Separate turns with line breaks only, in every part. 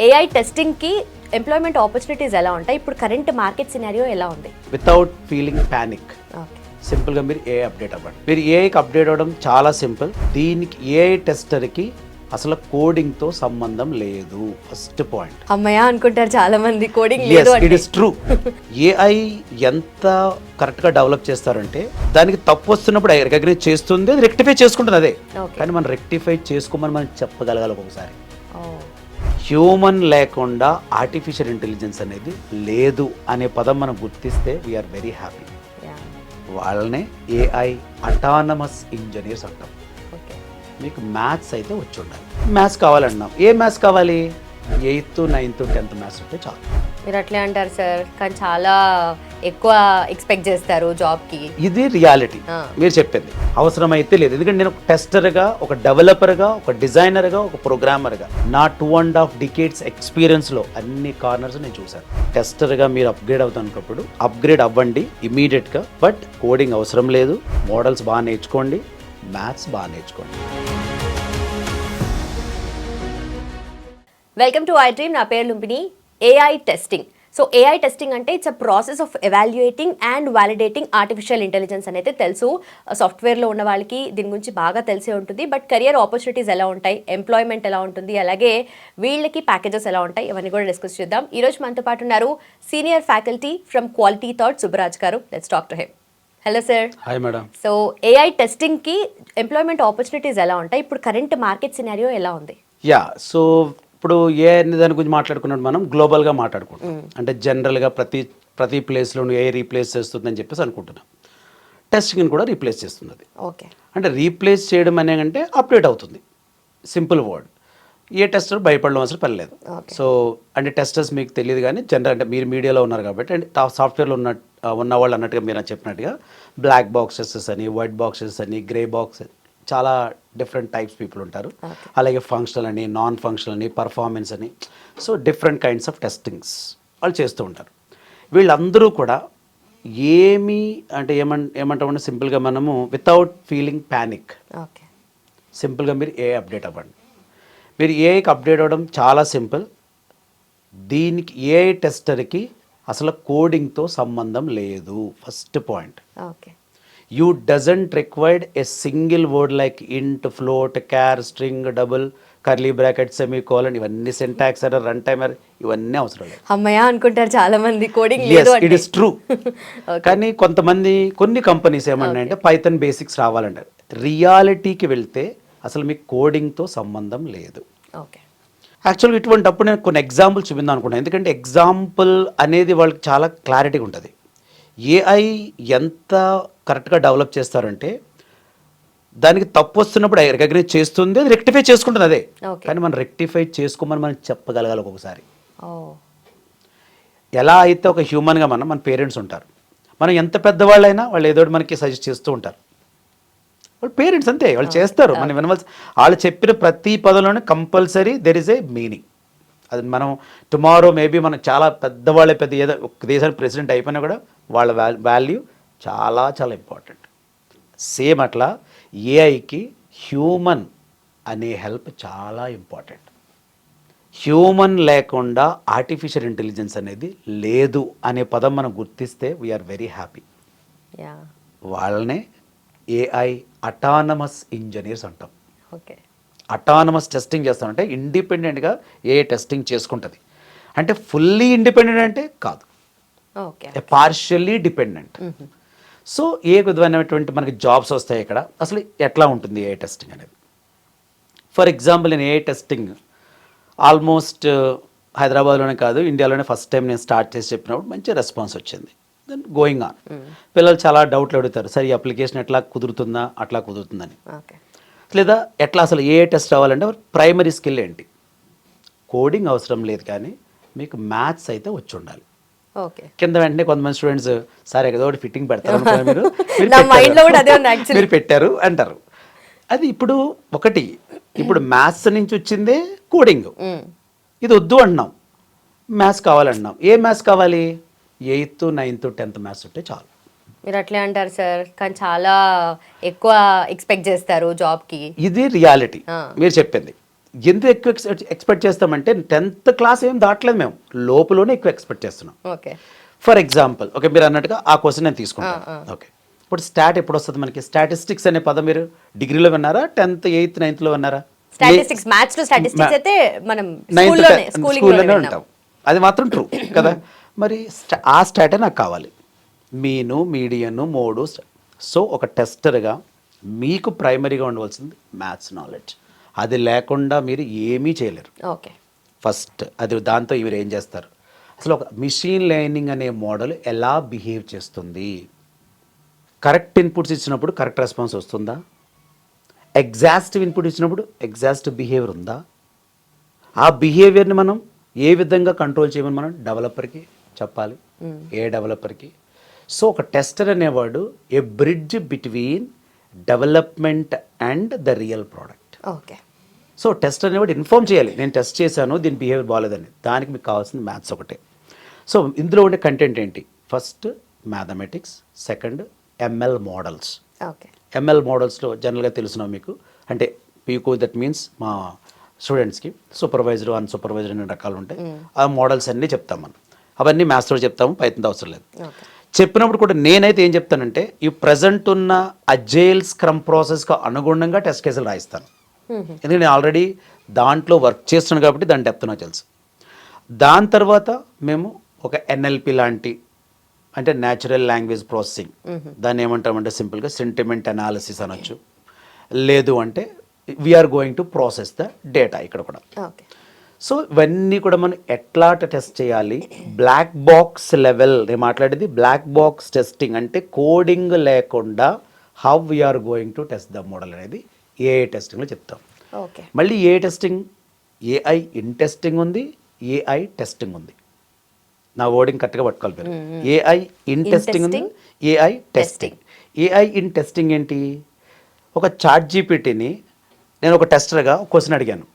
AI టెస్టింగ్కి employment opportunities ఎలా ఉంటాయి? ఇప్పుడు కరెంట్ మార్కెట్ సినారియో ఎలా ఉంది?
వితౌట్ ఫీలింగ్ ప్యానిక్
ఓకే,
సింపుల్గా మీరు ఏఐ అప్డేట్ అవ్వండి. మీరు ఏఐకి అప్డేట్ అవ్వడం చాలా సింపుల్. దీనికి ఏఐ టెస్టర్కి అసలు కోడింగ్తో సంబంధం లేదు. First point.
అమ్మయ్య అనుకుంటారు చాలా మంది, కోడింగ్ లేదు
ఇట్
అంటే.
Is true. ఏఐ ఎంత కరెక్ట్గా డెవలప్ చేస్తారంటే దానికి తప్పు వస్తున్నప్పుడు రికగ్నైజ్ చేస్తుంది, అది రెక్టిఫై చేసుకుంటుంది అదే.
Okay.
కానీ మనం రెక్టిఫై చేసుకోమని మనం చెప్పగలగాలి ఒకసారి.
Oh,
హ్యూమన్ లేకుండా ఆర్టిఫిషియల్ ఇంటెలిజెన్స్ అనేది లేదు అనే పదం మనం గుర్తిస్తే వీఆర్ వెరీ హ్యాపీ.
yeah,
వాళ్ళనే ఏఐ అటానమస్ ఇంజనీర్స్ అంటాం.
okay.
మీకు మ్యాథ్స్ అయితే వచ్చి ఉండాలి. మ్యాథ్స్ కావాలన్నాం. ఏ మ్యాథ్స్ కావాలి? 8th, 9th, 10th మ్యాథ్స్ ఉంటే చాలు.
మీరు అట్లే అంటారు సార్, కానీ చాలా ఎక్కువ ఎక్స్పెక్ట్ చేస్తారు జాబ్కి.
ఇది రియాలిటీ.
Ah.
మీరు చెప్పింది అవసరమైతే లేదు. ఎందుకంటే నేను ఒక టెస్టర్గా, ఒక డెవలపర్గా, ఒక డిజైనర్గా, ఒక ప్రోగ్రామర్గా నా 2.5 decades ఎక్స్పీరియన్స్లో అన్ని కార్నర్స్ నేను చూశాను. టెస్టర్గా మీరు అప్గ్రేడ్ అవుతున్నప్పుడు అప్గ్రేడ్ అవ్వండి ఇమీడియట్గా. బట్ కోడింగ్ అవసరం లేదు. మోడల్స్ బాగా నేర్చుకోండి, మ్యాథ్స్ బాగా నేర్చుకోండి.
Welcome to iDream. నా పేరు Lumpini. AI testing. So AI testing అంటే it's a process of evaluating and validating artificial intelligence అనేది తెలుసు. సాఫ్ట్వేర్లో ఉన్న వాళ్ళకి దీని గురించి బాగా తెలిసే ఉంటుంది. బట్ కెరియర్ ఆపర్చునిటీస్ ఎలా ఉంటాయి, ఎంప్లాయ్మెంట్ ఎలా ఉంటుంది, అలాగే వీళ్ళకి ప్యాకేజెస్ ఎలా ఉంటాయి, ఇవన్నీ కూడా డిస్కస్ చేద్దాం. ఈరోజు మనతో పాటు ఉన్నారు senior faculty from Quality Thought Subbaraj garu. Let's talk to him. Hello sir.
Hi madam.
So AI టెస్టింగ్కి ఎంప్లాయ్మెంట్ ఆపర్చునిటీస్ ఎలా ఉంటాయి? ఇప్పుడు కరెంట్ మార్కెట్ సినారియో ఎలా ఉంది?
యా, సో ఇప్పుడు ఏ అనే దాని గురించి మాట్లాడుకున్నప్పుడు మనం గ్లోబల్గా మాట్లాడుకుంటాం. అంటే జనరల్గా ప్రతి ప్లేస్లోనూ ఏ రీప్లేస్ చేస్తుందని చెప్పేసి అనుకుంటున్నాం. టెస్టింగ్ని కూడా రీప్లేస్ చేస్తుంది అది.
ఓకే,
అంటే రీప్లేస్ చేయడం అనేకంటే అప్డేట్ అవుతుంది. Simple word. ఏ టెస్టర్ భయపడడం అవసరం పని లేదు. సో అంటే టెస్టర్స్ మీకు తెలియదు, కానీ జనరల్ అంటే మీరు మీడియాలో ఉన్నారు కాబట్టి, అంటే సాఫ్ట్వేర్లో ఉన్న వాళ్ళు అన్నట్టుగా మీరు చెప్పినట్టుగా బ్లాక్ బాక్సెస్ అని, వైట్ బాక్సెస్ అని, గ్రే బాక్స్, చాలా డిఫరెంట్ టైప్స్ పీపుల్ ఉంటారు. అలాగే ఫంక్షనల్ అని, నాన్ ఫంక్షనల్ అని, పర్ఫార్మెన్స్ అని, so different kinds of testings వాళ్ళు చేస్తూ ఉంటారు. వీళ్ళందరూ కూడా ఏమంటామంటే సింపుల్గా మనము వితౌట్ ఫీలింగ్ ప్యానిక్,
ఓకే,
సింపుల్గా మీరు ఏఐ అప్డేట్ అవ్వండి. మీరు ఏఐకి అప్డేట్ అవ్వడం చాలా సింపుల్. దీనికి ఏఐ టెస్టర్కి అసలు కోడింగ్తో సంబంధం లేదు. First point.
Okay.
You doesn't require a single word like int, float, char, string, double, curly bracket, semicolon, ఇవన్నీ syntax error, run time error, ఇవన్నీ అవసరం లేదు.
అమ్మయ్య అనుకుంటారు చాలా మంది, కోడింగ్ లేదు అంటే.
It is true. కానీ కొన్ని కంపెనీస్ ఏమన్నాయంటే పైథాన్ బేసిక్స్ రావాలంటారు. రియాలిటీకి వెళ్తే అసలు మీకు కోడింగ్తో సంబంధం లేదు.
ఓకే.
యాక్చువల్గా ఇటువంటి అప్పుడు నేను కొన్ని ఎగ్జాంపుల్ చూపిందాం అనుకున్నాను. ఎందుకంటే ఎగ్జాంపుల్ అనేది వాళ్ళకి చాలా క్లారిటీగా ఉంటుంది. ఏఐ ఎంత కరెక్ట్గా డెవలప్ చేస్తారంటే దానికి తప్పు వస్తున్నప్పుడు రికగ్నైజ్ చేస్తుంది, అది రెక్టిఫై చేసుకుంటుంది అదే. కానీ మనం రెక్టిఫై చేసుకోమని మనం చెప్పగలగాలి ఒక్కొక్కసారి. ఎలా అయితే ఒక హ్యూమన్గా మన పేరెంట్స్ ఉంటారు. మనం ఎంత పెద్దవాళ్ళైనా వాళ్ళు ఏదో మనకి సజెస్ట్ చేస్తూ ఉంటారు. వాళ్ళు పేరెంట్స్ అంతే, వాళ్ళు చేస్తారు. మనం వినవలసి, వాళ్ళు చెప్పిన ప్రతి పదంలోనే compulsory there is a meaning. అది మనం టుమారో మేబీ మనం చాలా పెద్దవాళ్ళే, ఏదో ఒక దేశానికి ప్రెసిడెంట్ అయిపోయినా కూడా వాళ్ళ వాల్యూ చాలా చాలా ఇంపార్టెంట్. సేమ్ అట్లా ఏఐకి హ్యూమన్ అనే హెల్ప్ చాలా ఇంపార్టెంట్. హ్యూమన్ లేకుండా ఆర్టిఫిషియల్ ఇంటెలిజెన్స్ అనేది లేదు అనే పదం మనం గుర్తిస్తే వీఆర్ వెరీ హ్యాపీ. వాళ్ళనే ఏఐ అటానమస్ ఇంజనీర్స్ అంటాం.
ఓకే.
అటానమస్ టెస్టింగ్ చేస్తామంటే ఇండిపెండెంట్గా ఏ టెస్టింగ్ చేసుకుంటుంది. అంటే ఫుల్లీ ఇండిపెండెంట్ అంటే కాదు, పార్షియల్లీ డిపెండెంట్. సో ఏ విధమైనటువంటి మనకి జాబ్స్ వస్తాయి ఇక్కడ, అసలు ఎట్లా ఉంటుంది ఏ టెస్టింగ్ అనేది. ఫర్ ఎగ్జాంపుల్ నేను ఏ టెస్టింగ్ ఆల్మోస్ట్ హైదరాబాద్లోనే కాదు ఇండియాలోనే ఫస్ట్ టైం నేను స్టార్ట్ చేసి చెప్పినప్పుడు మంచి రెస్పాన్స్ వచ్చింది. దెన్ గోయింగ్ ఆన్ పిల్లలు చాలా డౌట్లు అడుగుతారు, సరే ఈ అప్లికేషన్ ఎట్లా కుదురుతుందా, అట్లా కుదురుతుందని. లేదా ఎట్లా అసలు ఏ టెస్ట్ అవ్వాలంటే ప్రైమరీ స్కిల్ ఏంటి, కోడింగ్ అవసరం లేదు, కానీ మీకు మ్యాథ్స్ అయితే వచ్చి ఉండాలి. కింద వెంటనే కొంతమంది స్టూడెంట్స్ సరే ఏదో ఒకటి ఫిట్టింగ్ పెడతారు, మీరు పెట్టారు అంటారు. అది ఇప్పుడు మ్యాథ్స్ నుంచి వచ్చిందే కోడింగ్, ఇది వద్దు అంటున్నాం, మ్యాథ్స్ కావాలంటున్నాం. ఏ మ్యాథ్స్ కావాలి? 8th, 9th, 10th మ్యాథ్స్ ఉంటే చాలు.
మీరు అట్లే అంటారు సార్, కానీ చాలా ఎక్కువ ఎక్స్పెక్ట్ చేస్తారు జాబ్కి.
ఇది రియాలిటీ. మీరు చెప్పింది ఎందుకు ఎక్కువ ఎక్స్పెక్ట్ చేస్తామంటే 10th క్లాస్ ఏం దాటలేదు మేము, లోపలనే ఎక్కువ ఎక్స్పెక్ట్ చేస్తున్నాం.
ఓకే.
ఫర్ ఎగ్జాంపుల్ ఓకే, మీరు అన్నట్టుగా ఆ క్వశ్చన్ నేను తీసుకుంటాను. ఓకే, ఇప్పుడు స్టాట్ ఎప్పుడు వస్తుంది మనకి? స్టాటిస్టిక్స్ అనే పదం మీరు డిగ్రీలో విన్నారా, 10th 8th 9th విన్నారా?
స్టాటిస్టిక్స్, మ్యాథ్స్ టు స్టాటిస్టిక్స్ అయితే మనం
9th
స్కూలింగ్
స్కూల్లోనే ఉంటాం, అది మాత్రం ట్రూ కదా. మరి ఆ స్టాటే నాకు కావాలి, మీను మీడియను మోడు. సో ఒక టెస్టర్గా మీకు ప్రైమరీగా ఉండవలసింది మ్యాథ్స్ నాలెడ్జ్. అది లేకుండా మీరు ఏమీ చేయలేరు.
ఓకే.
ఫస్ట్ అది, దాంతో మీరు ఏం చేస్తారు, అసలు ఒక మిషన్ లెర్నింగ్ అనే మోడల్ ఎలా బిహేవ్ చేస్తుంది, కరెక్ట్ ఇన్పుట్స్ ఇచ్చినప్పుడు కరెక్ట్ రెస్పాన్స్ వస్తుందా, ఎగ్జాస్టివ్ ఇన్పుట్ ఇచ్చినప్పుడు ఎగ్జాస్టివ్ బిహేవియర్ ఉందా, ఆ బిహేవియర్ని మనం ఏ విధంగా కంట్రోల్ చేయమని మనం డెవలపర్కి చెప్పాలి, ఏ డెవలపర్కి. సో ఒక టెస్టర్ అనేవాడు a bridge between development and the real product.
Okay.
So test అనేవాడు ఇన్ఫార్మ్ చేయాలి, నేను టెస్ట్ చేశాను దీని బిహేవియర్ బాగాలేదని. దానికి మీకు కావాల్సింది మ్యాథ్స్ ఒకటే. సో ఇందులో ఉండే కంటెంట్ ఏంటి? First mathematics, second ML models.
Okay.
ML మోడల్స్లో జనరల్గా తెలుసున్నాం మీకు, అంటే పీకో దట్ మీన్స్ మా స్టూడెంట్స్కి సూపర్వైజర్ అన్సూపర్వైజర్ అనే రకాలు ఉంటాయి. ఆ మోడల్స్ అన్నీ చెప్తాం మనం, అవన్నీ మ్యాథ్స్లో చెప్తాము, పైథాన్ అవసరం లేదు. చెప్పినప్పుడు కూడా నేనైతే ఏం చెప్తానంటే, ఈ ప్రజెంట్ ఉన్న అజైల్ స్క్రమ్ ప్రాసెస్కి అనుగుణంగా టెస్ట్ కేసులు రాయిస్తాను. ఎందుకంటే నేను ఆల్రెడీ దాంట్లో వర్క్ చేస్తున్నాను కాబట్టి దాని డెప్త్ నాకు తెలుసు. దాని తర్వాత మేము ఒక ఎన్ఎల్పి లాంటి, అంటే న్యాచురల్ లాంగ్వేజ్ ప్రాసెసింగ్, దాన్ని ఏమంటామంటే సింపుల్గా సెంటిమెంట్ అనాలిసిస్ అనొచ్చు. లేదు అంటే we are going to process the data ఇక్కడ కూడా.
ఓకే.
సో ఇవన్నీ కూడా మనం ఎట్లా టెస్ట్ చేయాలి, బ్లాక్ బాక్స్ లెవెల్. నేను మాట్లాడేది బ్లాక్ బాక్స్ టెస్టింగ్, అంటే కోడింగ్ లేకుండా how we are going to test the model అనేది ఏఐ టెస్టింగ్లో చెప్తాం.
ఓకే.
మళ్ళీ ఏ టెస్టింగ్, ఏఐ ఇన్ టెస్టింగ్ ఉంది, ఏఐ టెస్టింగ్ ఉంది. నా వర్డింగ్ కరెక్ట్గా పట్టుకోవాలి మీరు. ఏఐ ఇన్ టెస్టింగ్ ఉంది, AI testing. AI in testing ఏంటి? ఒక చాట్ జీపీటీని నేను ఒక టెస్టర్గా క్వశ్చన్ అడిగాను,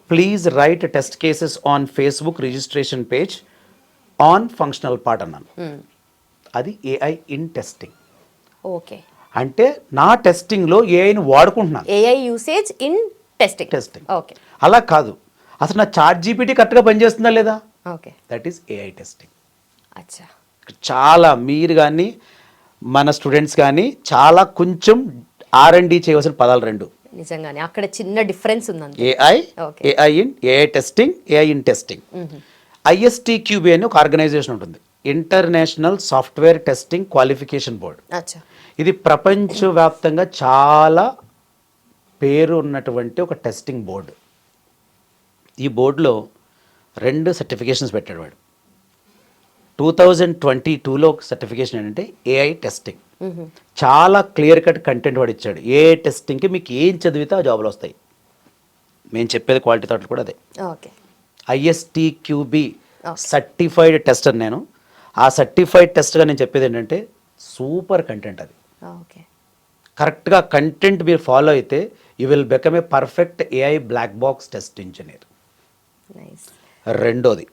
please write test cases on Facebook registration page on functional part అన్నాను. అది ఏఐ ఇన్ టెస్టింగ్.
ఓకే.
అంటే నా టెస్టింగ్లో ఏఐని వాడుకుంటున్నాను.
AI usage in testing. Okay.
అలా కాదు, అసలు నా చాట్ జీపీటీ కరెక్ట్గా పనిచేస్తుందా లేదా,
okay,
that is AI testing.
అచ్చా.
చాలా మీరు కానీ మన స్టూడెంట్స్ కానీ చాలా కొంచెం R&D చేయవలసిన పదాలు రెండు.
నిజంగానే అక్కడ చిన్న డిఫరెన్స్ ఉంది.
AI testing, AI in testing. ISTQB అని ఒక ఆర్గనైజేషన్ ఉంటుంది, international software testing qualification board.
అచ్చా.
ఇది ప్రపంచవ్యాప్తంగా చాలా పేరు ఉన్నటువంటి ఒక టెస్టింగ్ బోర్డు. ఈ బోర్డులో 2 సర్టిఫికేషన్స్ పెట్టాడు వాడు. 2022లో సర్టిఫికేషన్ ఏంటంటే ఏఐ టెస్టింగ్. చాలా క్లియర్ కట్ కంటెంట్ వాడు ఇచ్చాడు. ఏఐ టెస్టింగ్కి మీకు ఏం చదివితే ఆ జాబ్లు వస్తాయి. మేము చెప్పేది క్వాలిటీ థాట్ కూడా అదే.
ఓకే.
ISTQB సర్టిఫైడ్ టెస్టర్ నేను. ఆ సర్టిఫైడ్ టెస్ట్గా నేను చెప్పేది ఏంటంటే సూపర్ కంటెంట్ అది.
ఓకే.
కరెక్ట్గా కంటెంట్ మీరు ఫాలో అయితే you will become a perfect AI black box test engineer.
Nice.
రెండోది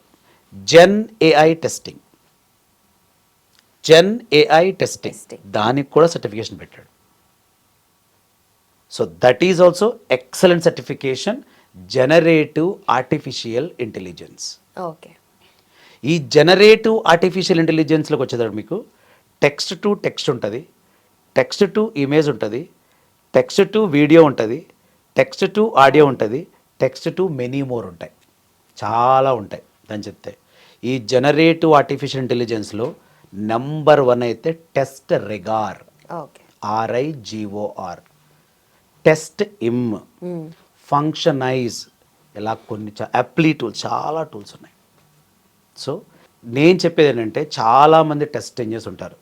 gen AI testing. Gen AI testing, దానికి కూడా సర్టిఫికేషన్ పెట్టాడు. So that is also excellent certification, generative artificial intelligence.
Okay.
ఈ generative artificial ఇంటెలిజెన్స్లోకి వచ్చేదాడు మీకు text to text ఉంటుంది, text to image ఉంటుంది, టెక్స్ట్ టు వీడియో ఉంటుంది, టెక్స్ట్ టు ఆడియో ఉంటుంది, టెక్స్ట్ టు మెనీ మోర్ ఉంటాయి, చాలా ఉంటాయి అని చెప్తే. ఈ జనరేటివ్ ఆర్టిఫిషియల్ ఇంటెలిజెన్స్లో నెంబర్ 1 అయితే టెస్ట్ రిగార్, RIGOR, టెస్ట్ ఇమ్, ఫంక్షనైజ్, ఇలా కొన్ని అప్లీ టూల్స్, చాలా టూల్స్ ఉన్నాయి. సో నేను చెప్పేది ఏంటంటే చాలామంది టెస్ట్ ఇంజనీర్స్ ఉంటారు.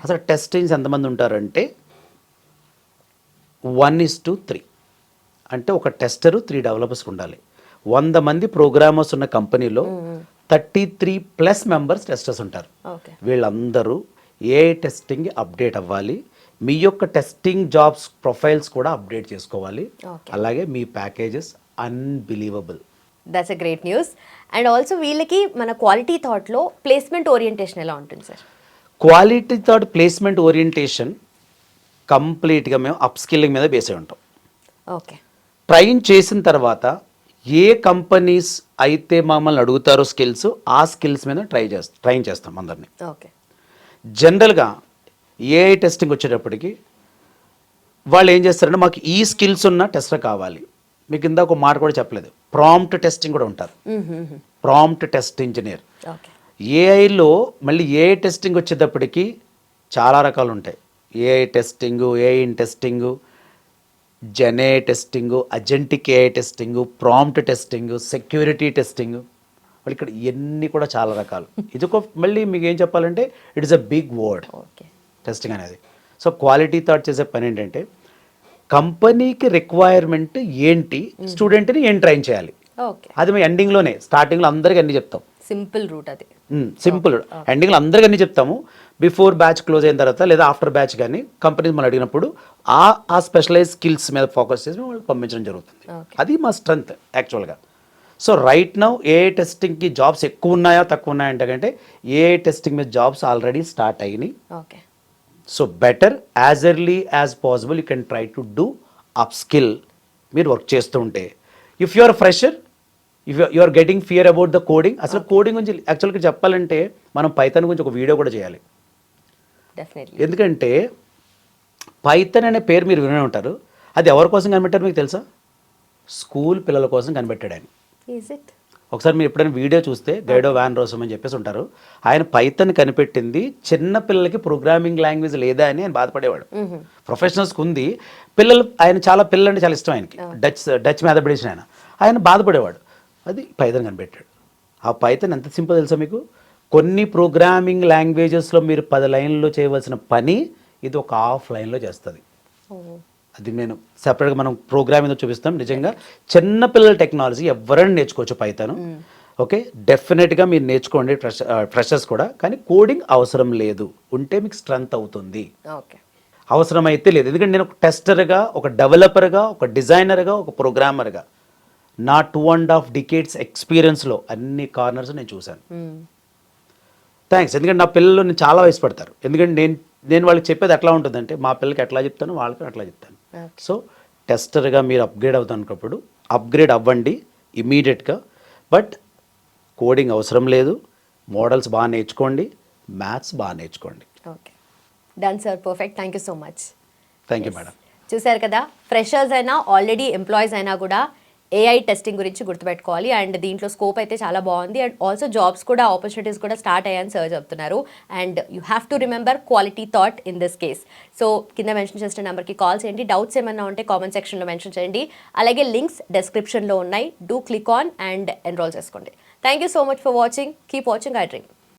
అసలు టెస్ట్ ఇంజనీర్స్ ఎంతమంది ఉంటారంటే 1:3. అంటే ఒక టెస్టరు 3 డెవలపర్స్ ఉండాలి. 100 మంది ప్రోగ్రామర్స్ ఉన్న కంపెనీలో 33+ మెంబర్స్ టెస్టర్స్ ఉంటారు. వీళ్ళందరూ ఏఐ టెస్టింగ్ అప్డేట్ అవ్వాలి. మీ యొక్క టెస్టింగ్ జాబ్స్ ప్రొఫైల్స్ కూడా అప్డేట్ చేసుకోవాలి. అలాగే మీ packages unbelievable.
That's a great news. And also వీళ్ళకి మన క్వాలిటీ థాట్లో ప్లేస్మెంట్ ఓరియంటేషన్ ఎలా ఉంటుంది sir?
Quality Thought placement orientation కంప్లీట్గా మేము అప్ స్కిల్లింగ్ మీద బేస్ అయి ఉంటాం.
ఓకే.
ట్రైన్ చేసిన తర్వాత ఏ కంపెనీస్ అయితే మమ్మల్ని అడుగుతారో స్కిల్స్, ఆ స్కిల్స్ మీద ట్రైన్ చేస్తాం అందరినీ.
ఓకే.
జనరల్గా ఏఐ టెస్టింగ్ వచ్చేటప్పటికి వాళ్ళు ఏం చేస్తారంటే మాకు ఈ స్కిల్స్ ఉన్న టెస్టర్ కావాలి. మీకు ఇందాక ఒక మాట కూడా చెప్పలేదు, ప్రాంప్ట్ టెస్టింగ్ కూడా ఉంటారు, ప్రాంప్ట్ టెస్ట్ ఇంజనీర్.
ఓకే.
ఏఐలో మళ్ళీ ఏఐ టెస్టింగ్ వచ్చేటప్పటికి చాలా రకాలు ఉంటాయి. AI testing, AI testing, gen testing, agentic AI testing, prompt testing, security testing, వాళ్ళు ఇక్కడ ఇవన్నీ కూడా చాలా రకాలు. ఇది ఒక మళ్ళీ మీకు ఏం చెప్పాలంటే it is a big word
okay.
Testing అనేది. సో క్వాలిటీ థాట్ చేసే పని ఏంటంటే కంపెనీకి రిక్వైర్మెంట్ ఏంటి, స్టూడెంట్ని ఏం ట్రైన్ చేయాలి,
ఓకే.
అది మేము ఎండింగ్లోనే, స్టార్టింగ్లో అందరికీ అన్నీ చెప్తాం.
సింపుల్ రూట్ అది.
సింపుల్ ఎండింగ్లో అందరికీ అన్నీ చెప్తాము. బిఫోర్ బ్యాచ్ క్లోజ్ అయిన తర్వాత లేదా ఆఫ్టర్ బ్యాచ్ కానీ కంపెనీస్ మనం అడిగినప్పుడు ఆ స్పెషలైజ్ స్కిల్స్ మీద ఫోకస్ చేసి మేము వాళ్ళకి పంపించడం జరుగుతుంది. అది మా స్ట్రెంగ్త్ యాక్చువల్గా. సో రైట్ నౌ ఏఐ టెస్టింగ్కి జాబ్స్ ఎక్కువ ఉన్నాయా తక్కువ ఉన్నాయా అంటే ఏఐ టెస్టింగ్ మీద జాబ్స్ ఆల్రెడీ స్టార్ట్ అయినాయి.
Okay.
So better as early as possible you can try to do upskill. మీరు వర్క్ చేస్తూ ఉంటే if you are fresher, if you are getting fear about the coding, అసలు coding గురించి యాక్చువల్గా చెప్పాలంటే మనం Python గురించి ఒక వీడియో కూడా చేయాలి.
డెఫినెట్లీ.
ఎందుకంటే పైథాన్ అనే పేరు మీరు వినే ఉంటారు, అది ఎవరి కోసం కనిపెట్టారు మీకు తెలుసా? స్కూల్ పిల్లల కోసం కనిపెట్టాడు ఆయన.
Is it?
ఒకసారి మీరు ఎప్పుడైనా వీడియో చూస్తే గైడో వ్యాన్ రోసమ్ అని చెప్పేసి ఉంటారు, ఆయన పైథాన్ కనిపెట్టింది చిన్న పిల్లలకి ప్రోగ్రామింగ్ లాంగ్వేజ్ లేదా అని ఆయన బాధపడేవాడు. ప్రొఫెషనల్స్కి ఉంది, ఆయన చాలా పిల్లలు అంటే చాలా ఇష్టం ఆయనకి, డచ్ మ్యాథమెటిషియన్ ఆయన బాధపడేవాడు, అది పైథాన్ కనిపెట్టాడు. ఆ పైథాన్ ఎంత సింపుల్ తెలుసా మీకు? కొన్ని ప్రోగ్రామింగ్ లాంగ్వేజెస్లో మీరు 10 లైన్లో చేయవలసిన పని ఇది ఒక హాఫ్ లైన్లో చేస్తుంది. అది నేను సెపరేట్గా మనం ప్రోగ్రామింగ్ చూపిస్తాం. నిజంగా చిన్నపిల్లల టెక్నాలజీ ఎవరైనా నేర్చుకోవచ్చు పైథాన్. ఓకే, డెఫినెట్గా మీరు నేర్చుకోండి, ఫ్రెషర్స్ కూడా. కానీ కోడింగ్ అవసరం లేదు, ఉంటే మీకు స్ట్రెంత్ అవుతుంది.
ఓకే.
అవసరమైతే లేదు, ఎందుకంటే నేను ఒక టెస్టర్గా, ఒక డెవలపర్గా, ఒక డిజైనర్గా, ఒక ప్రోగ్రామర్గా నా 2.5 decades ఎక్స్పీరియన్స్లో అన్ని కార్నర్స్ నేను చూశాను. థ్యాంక్స్. ఎందుకంటే నా పిల్లలు నేను చాలా వయసుపడతారు, ఎందుకంటే నేను వాళ్ళకి చెప్పేది ఎట్లా ఉంటుందంటే మా పిల్లలకి ఎట్లా చెప్తాను వాళ్ళకి అట్లా చెప్తాను. సో టెస్టర్గా మీరు అప్గ్రేడ్ అవుతానుకున్నప్పుడు అప్గ్రేడ్ అవ్వండి ఇమీడియట్గా. బట్ కోడింగ్ అవసరం లేదు, మోడల్స్ బాగా నేర్చుకోండి, మ్యాథ్స్ బాగా నేర్చుకోండి.
Okay, done sir, perfect. Thank you so much.
Thank you madam.
చూశారు కదా, ఫ్రెషర్స్ అయినా ఆల్రెడీ ఎంప్లాయీస్ అయినా కూడా ఏఐ టెస్టింగ్ గురించి గుర్తుపెట్టుకోవాలి. అండ్ దీంట్లో స్కోప్ అయితే చాలా బాగుంది. అండ్ ఆల్సో జాబ్స్ కూడా, ఆపర్చునిటీస్ కూడా స్టార్ట్ అయ్యాయని సార్ చెప్తున్నారు. And you have to remember quality thought in this case. So కింద మెన్షన్ చేసిన నెంబర్కి కాల్ చేయండి. డౌట్స్ ఏమైనా ఉంటే కామెంట్ సెక్షన్లో మెన్షన్ చేయండి. అలాగే లింక్స్ డిస్క్రిప్షన్లో ఉన్నాయి, do click on and enrol చేసుకోండి. Thank you so much for watching. Keep watching I dream.